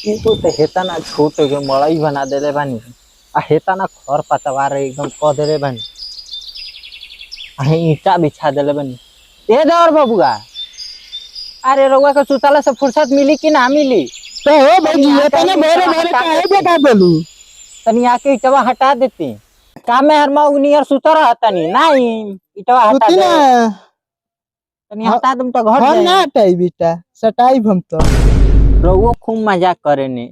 एगो तो हेता ना छोट के मड़ई बना देले बानी आ हेता ना खर पतवार एकदम क देले बानी आ ईटा बिछा देले बानी। ए दौर बबुआ, अरे रउआ के सुतला से फुर्सत मिली कि ना मिली? तो हो भौजी इतने भोरे भोरे काहे जगा देलू? तनी आके इटवा हटा देती का में हरमा उनियर सुत रहा तनी नहीं इटवा हटा सुती दे ना तनी हटा तुम तो घर हम जाए। ना हटाई बेटा, सटाई हम तो। रउआ खूब मजाक करे ने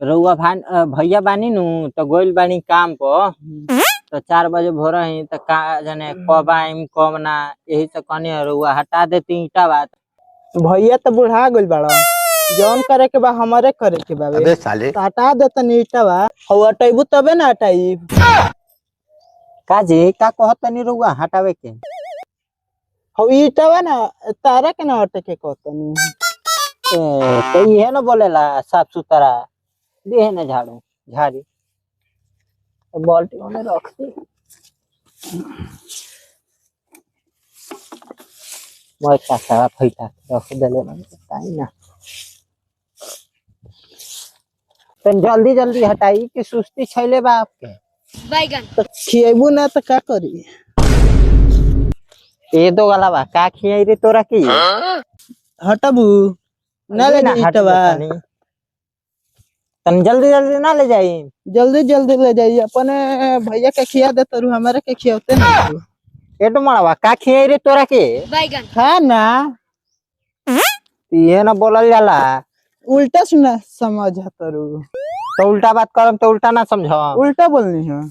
रउआ भैया बानी नु तो गोइल बानी काम पर तो 4 बजे भोर ही तो का जाने कब आइम कब ना, यही से कहनी रउआ हटा देती ईटा बात। भैया तो बुढ़ा गइल बाड़ा, जौन करे के बा हमारे करे के बा। अबे साले तो हटा देता नीटा बा, हो हटाइबू तबे ना हटाई। का जी का कहत तनी रउआ हटावे के? हो ईटा बा ना तारा के ना हटे के कहतनी। तो ये ना बोलेला साफ सुथरा दे ना झाड़ू झाड़ी तो बाल्टी में रख दी। मैं का सारा फैला रख देले बताई ना तन जल्दी जल्दी हटाई कि सुस्ती छैले बा आपके। बैगन तो खिएबू ना तो का करी? ए दो गला बा का खियाई रे तोरा की हटाबू ना ले ना ईटा बा, तन जल्दी जल्दी ना ले जाई। जल्दी जल्दी ले जाइए। अपने भैया के खिया देता रू, हमारे के खियाते ना तू। ए तो मड़वा का खियाई रे तोरा के? बैगन खा ना, ये ना बोलल जाला। उल्टा सुना समझ तरू, तो उल्टा बात करम तो उल्टा ना समझ। उल्टा बोलनी है।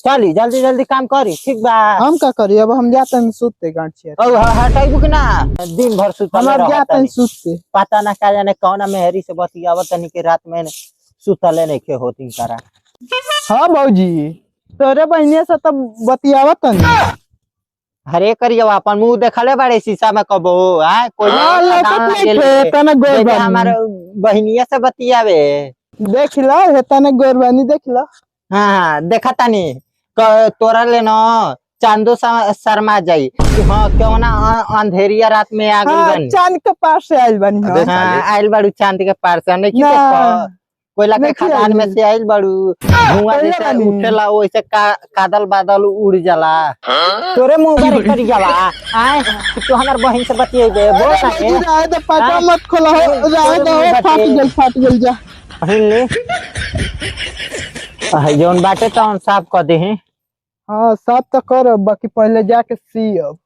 चली जल्दी जल्दी काम करी ठीक बा। हम का करी? अब हम जाते हैं सुते गांठिया, और हटाइबू कि ना दिन भर सुतल हम अब रहत जाते हैं तनी। सुते। पता ना का जाने कौन मेहरी से बतियावत तनी के रात में सुतले नहीं के होती करा। हाँ भौजी, तोरे बहनिया से तब बतियावत नहीं। हरे करियो अपन मुंह देखले बाड़े शीशा में कबो आ कोई हाँ, ना लटक दान नहीं लागेल थे, रे। तना गोर जैसे बानी। हमारे बहनिया से बतियावे। देख लो हेता ने गोरबानी देख लो। हाँ देखा तानी तोरा ले न चांदो शर्मा जाई कि हाँ क्यों ना अंधेरिया रात में आ गई हाँ, बनी। चांद के पास से आइल बानी हम। अबे हाँ आइल बाड़ू चांद के पार से नहीं की ना, देखो कोयला के नहीं खदान में आइल। से आइल बाड़ू धुआं कोयला जैसे बानी। उठेला वैसे कादल बादल उड़ जाला। तोरे मुंह पर करी जाला आए तू हमार बहन से बतिएबे बोल ना भौजी, के राय दे पटा हाँ? मत खोला हो, राय दो फाट गेल जा। बहन ले जौन बाटे तौन साफ कर दे हैं। हाँ साफ तो कर, बाकी पहले जाके सी अब।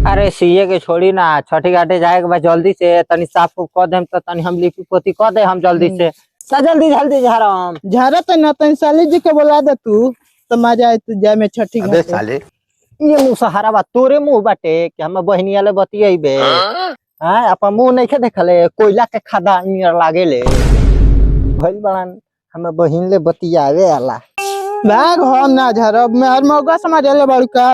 अरे सीए के छोड़ी ना छठी घाटे जाए के बाद जल्दी से तनी साफ कर देम तो तनी हम लिपि पोती कर दे हम जल्दी से जल्दी जल्दी झाड़म। झारा तो ना तो साली जी के बुला दे तू तो मजा आए तू जाए में छठी अबे घाटे। साले ये मुंह सहारा बा तोरे मुंह बाटे कि हम बहनिया ले बतियेबे। हां अपन मुंह नहीं देखले कोयला के खदान नियर लागेले भइल बड़न हम बहिन ले बतियावे आला। भाग हो ना झरब में हर मौका समझ ले बड़ू का।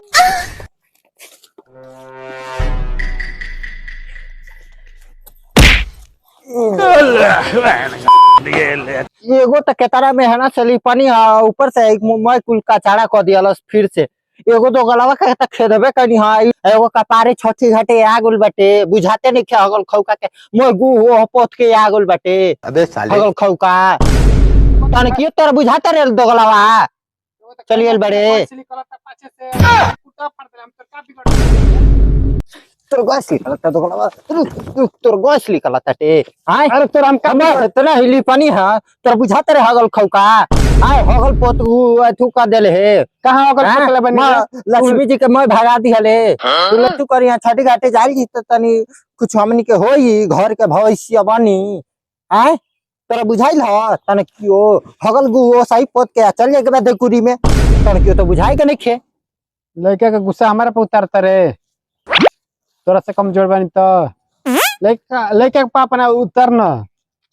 एगो तो केतारा में है ना चली पानी ऊपर से एक मैं कुल कचाड़ा कर दिया फिर से एगो दो गलवा के त खेदबे कनी हां एगो कपारे छठी घाटे आगुल बाटे बुझाते नहीं हगल खौका के मोय गु हो पोत के आगुल बाटे अबे साले हगल खौका तने कियो तोरा बुझाते रे दो गलवा चलिए बड़े तोर गैस लिखलता दो गलवा तोर गैस लिखलता टे हां अरे तोर हम कम इतना हिली पानी है तोरा बुझाते रे हगल खौका आय हगल पोत अथु का देले है कहां होकर हाँ? पकले बनी लक्ष्मी जी के मैं भगा दी हले तू लट्टू करिया छठी घाटे जाई त तनी कुछ हमनी के होई घर के भविष्य बनी आय तोरा बुझाइल ह तने कियो हगल गु ओ सही पोत के चल जाए के बाद कुरी में तने कियो तो बुझाई के नहीं खे। लड़का का गुस्सा हमारे पे उतारता रे, तोरा से कमजोर बनी तो लड़का के पापा ना उतर न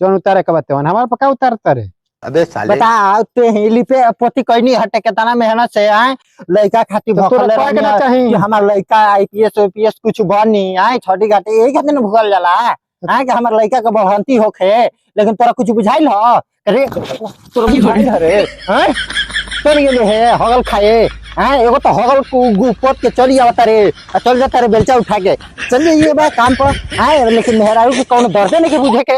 जौन उतारे के बात हमारे पे का उतारता रे? अबे साले बता ते हिली पे पोती कहनी हटे के तना मेहनत से आए लड़का खाती तो तोरा भूखले क्या करना रहनी चाहिए? कि हमार लड़का आईपीएस ओपीएस कुछ बनी आए छठी घाटे यही खातिर भूखल जाला आए कि हमार लड़का के बढ़ंती होखे लेकिन तोरा कुछ बुझाइल ह रे तोरा बुझाइल ह रे हैं चल गेले है हगल खाए हैं एगो तो हगल गु पोत के चली आवता रे चल जाता रे बेलचा उठा के चलिए ये बा काम पर आए लेकिन मेहरारू के कौन दर्दे नहीं के बुझे के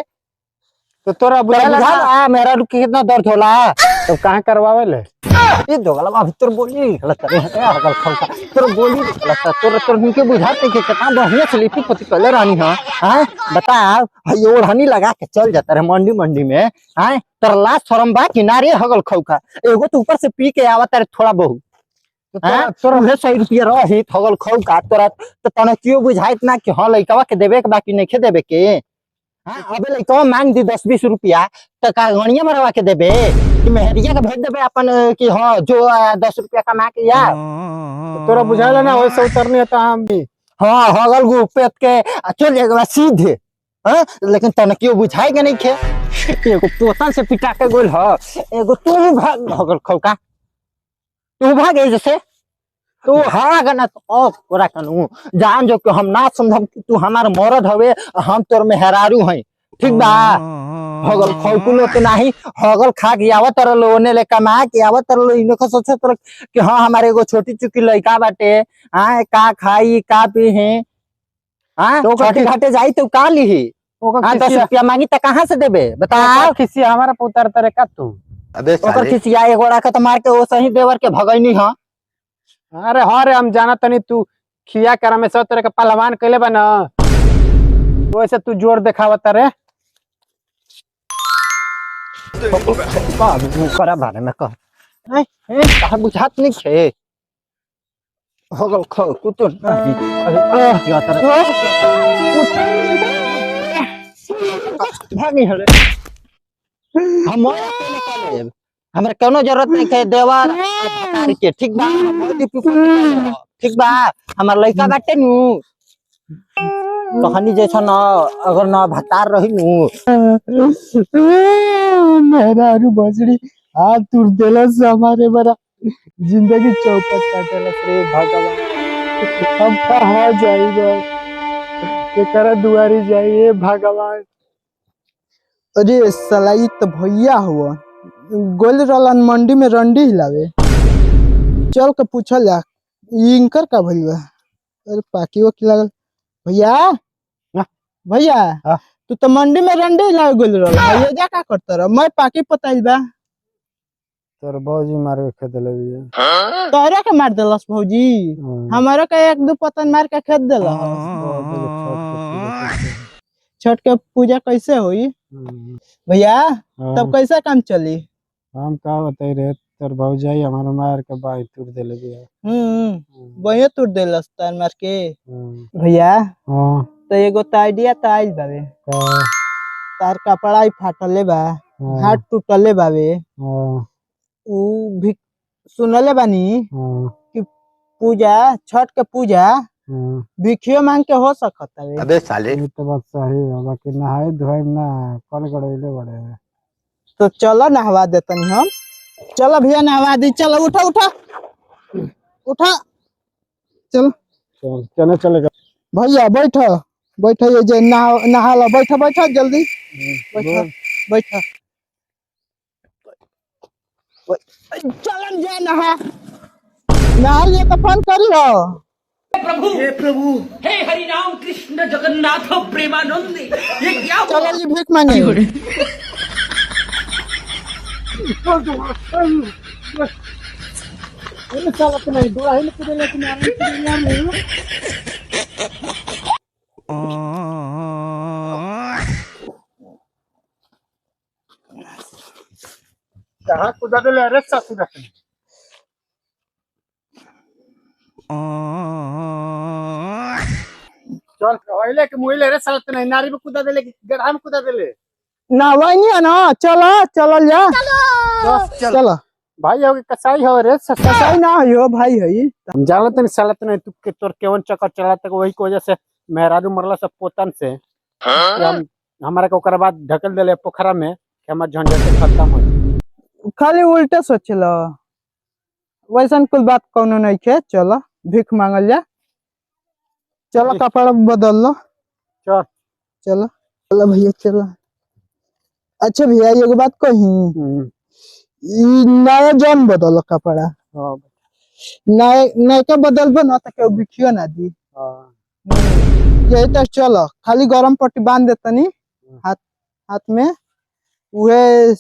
तो तोरा तेरा बुझाला बुझा ना ना मेरा रुक के कितना दर्द होला। तो कहाँ करवावे ले ये दोगला अभी तोर बोली गलत है हगल खौका तोर बोली गलत है तोर तोर मुके बुझाते के कितना बढ़िया से लिपि पोती कले रानी हां हैं बता भाई ओढ़नी लगा के चल जाता रे मंडी मंडी में हैं तोर लाश शरम बा किनारे हगल खौका एगो तो ऊपर से पी के आवत रे थोड़ा बहुत तो हैं तोर 100 रुपया रही हगल खौका तोरा तो तने क्यों बुझाइत ना कि हां लइकावा के देबे के बाकी नहीं देबे के हाँ अबे लइकावा मांग दी 10-20 रुपया तो का गणिया मरवा के देबे कि मेहरिया के भेज देबे अपन कि हाँ जो 10 रुपया कमा के या तो तोरा बुझाला ना वैसे उतरनी है हम भी हाँ हगल गु पेट के चल जाएगा सीधे हाँ लेकिन तने क्यों बुझाएगा नहीं खे एगो पोतन से पिटा के गोल ह एगो तू भाग हगल खौका तू भागे जैसे तू भाग ना तो ओरा कनु जान जो कि हम ना समझब कि तू हमार मरद हवे हम तोर में हेरारू हैं ठीक बा हगल खौकुलो तो नहीं हगल खा के आवत रहलो ओने ले कमा के आवत रहलो इनो को सोचत रह कि हां हमारे एगो छोटी चुकी लइका बाटे हां का खाई का पी है हां तो छोटे घाटे जाई तो का लीही हां 10 रुपया मांगी त कहां से देबे बता किसी हमारा पे उतरता रे का तू अबे ओकर खिसिया एगो राखत मार के ओ सही देवर के भगैनी हां अरे हाँ रे हम जाना तनी तू खिया कर में सब तरह के पहलवान कैले बा ना तो ऐसे तू जोर दिखावत रे करा बारे में कह ए कहा बुझात नहीं छे हगल खौ कुतो नहीं क्या तरह भागी हले हम अकेले कर लेब हमरा कोनो जरूरत नहीं है देवर भतार के ठीक बा ठीक बा हमार लइका बाटे नु कहानी जैसा ना अगर ना भतार रही नु मेरा अरु बजड़ी हाथ तुर देलस हमारे बड़ा जिंदगी चौपट काटेलस रे भगवान हम कहाँ जाइबा केकरा दुआरी जाइए भगवान। अरे साला ई तो भैया हुआ गोल रलन मंडी में रंडी हिलावे चल के पूछल जा इनकर का भइल बा। अरे पाकियो की लागल भैया भैया तू तो मंडी में रंडी हिलावे गोल रल भैया जा का करत रह मैं पाकी पताइल बा तोर भौजी मार के खेत देले बिया तोरा के मार देलस भौजी हमारा का एक दो पतन मार के खेत देलस। छठ के पूजा कैसे हुई भैया तब कैसे काम चली हम का बताई रे तोर भौजाई हमारा मार के बाई तुर देले बिया वही तुर देलस तार मार के भैया हां तो एगो तो आइडिया तो आइल बावे तार कपड़ा ही फाटले बा हाथ टूटले बावे उ भी सुनले बानी कि पूजा छठ के पूजा भिखियो मांग के हो सकत है। अबे साले ये तो बात सही है बाकी नहाए धोए ना कल गड़ैले बड़े तो चलो नहवा देतनी हम चलो भैया नहवा दी चलो उठा उठा उठा चलो चलो चलेगा भैया बैठो बैठो ये जे नहा लो बैठो बैठो जल्दी बैठो बैठो चलन जा नहा लिए तो फोन कर लो हे प्रभु हे हरि राम कृष्ण जगन्नाथ प्रेमानंद ये क्या चलो जी भीख मांगे कहाँ कुदा देले अरे ससुर चल ओइले के मुइले रे साला तने नारी में कुदा देले कि गड्ढा में कुदा देले ना वही है ना चलो चलो जा चलो भाई हो कसाई हो रे ससाई ना हो भाई है हम जानत नहीं साला तने तू के तोर केवन चक्कर चला तक वही की वजह से मेहरारू मरला सब पोतन से हम हमारा के ओकर बाद ढकल देले पोखरा में कि हमर झंझट खत्म हो खाली उल्टे सोचलो वैसन कुछ बात कोनो नहीं है चलो भीख मांगल जा चलो कपड़ा बदल लो चल चलो चलो भैया चलो। अच्छा भैया एगो बात कही नया जन बदलो कपड़ा नया के बदलबो ना तो केहू भिखियो ना दी यही तो चलो खाली गरम पट्टी बांध देतनी हाथ हाथ में उहे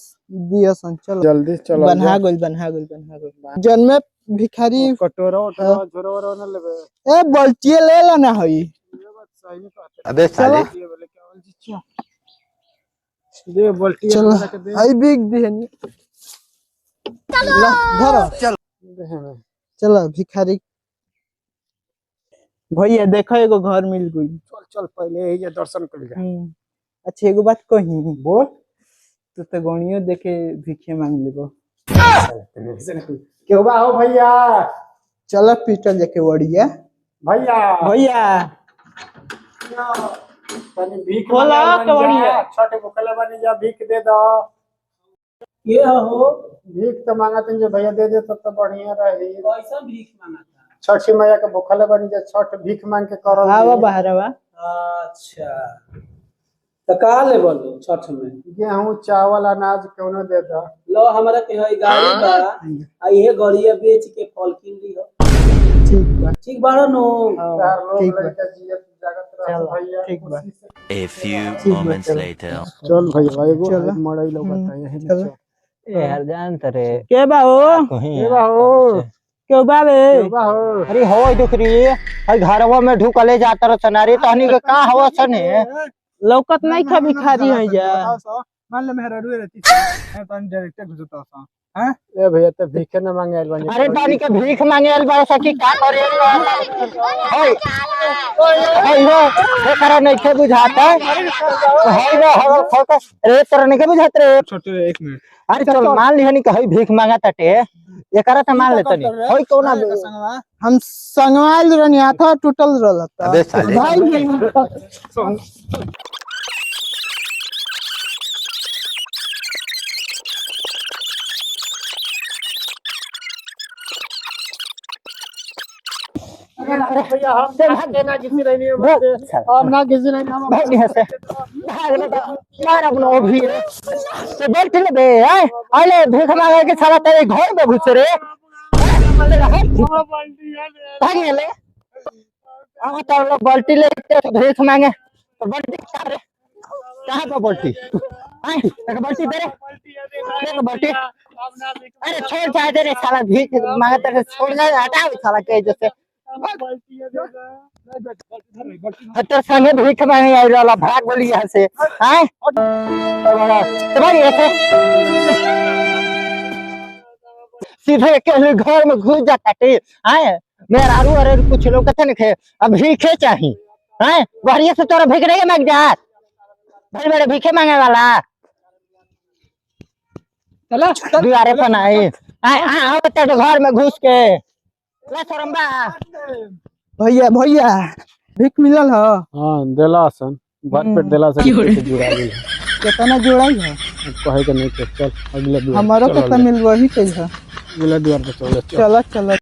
दिया सन चलो जल्दी चलो बन्हा गोल जन्मे भिखारी कटोरा उठा झोरा न लेबे ए बल्टिए ले लेना हई सही में कहते अबे साले ये बोले क्या दे बाल्टी चलो हमरा के दे हई बिग दिहनी चलो धरो दे चलो भिखारी भैया देखो एगो घर मिल गई चल चल पहले ये दर्शन कर जा अच्छा एगो बात कही बोल तू तो गणियो देके भिखे मांग लेबो क्यों बा हो भैया चलो पीटल जाके वड़िया भैया भैया तनी भीख खोला मांगे बन कवड़िया। जा, छोटे बुकले बनी जा भीख दे दो ये हो भीख तो मांगा तुम जो भैया दे दे तो बढ़िया रही कैसा भीख मांगा था? छठी मैया के भूखले बनी जा छठ भीख मांग के करो आवा बाहरवा अच्छा तो का ले बोलो छठ में गेहूं चावल अनाज कोनो दे दो लो हमारा के हई गाड़ी बा आ ये गाड़िया बेच के फल किन ली हो ठीक बा ठीक बाड़ो नो चार लोग ठीक बा। लड़का जियत जागत रह चलो, भैया ठीक बा। खुशी से। A few ठीक बा, moments चलो। later. चल भैया एगो चलो। मड़ई लोग बताइए है चलो। यार जानत रे के बा हो कहीं ए बाहो के बा बे ए बाहो अरे हो दुखरी हई घरवा में ढुकले जात र सनारी तहनी के का हवा सने लौकत नहीं खा भिखारी है जा मान ले मेहरा रुए रहती है तो डायरेक्ट घुसता सा हैं ए भैया तो भीखे न मांगे आइल बनी अरे तहनी के भीख मांगे आइल बा सकी का करे हई हई हो एकरा नहीं के बुझाता हई रे हवा फोकस रे तोरा नहीं के बुझात रे छोटे एक मिनट अरे चल मान लिहनी के हई भीख मांगा तटे एकरा त मान लेतनी हई कोना हम संगवाल रहनी हाथ टूटल रहल अबे साले भैया हम देना किसी नहीं हम ना किसी नहीं हम भाग यहाँ से भाग ना मार अपना भी तो बैठ ले बे आले भीख मांगे के साला तेरे घर में घुस रे भाग ले आ तो लोग बाल्टी लेके भीख मांगे तो बाल्टी कहाँ रे कहाँ पे बाल्टी आई एक बाल्टी दे रे एक बाल्टी अरे छोड़ जा दे रे साला भीख मांगे तेरे छोड़ जा हटा साला के जैसे हतर संगे भीख मांगे आई वाला भाग बोली यहाँ से हैं तुम्हारी ऐसे सीधे के घर में घुस जाता टे हैं मेरा आरू अरे कुछ लोग कहते नहीं अब भीखे चाहिए हैं बढ़िया से तोरा भीख नहीं मांग जा बड़े बड़े भीखे मांगे वाला चलो दुआरे पर नहीं आओ तेरे घर में घुस के ला सरम्बा भैया भैया भीख मिलल ह हां देला सन भर पेट देला सन जुड़ा दी कितना जोड़ाई है कहे के नहीं चल अगले द्वार हमारो के तो मिल वही के है अगले द्वार पे चलो चलो चलो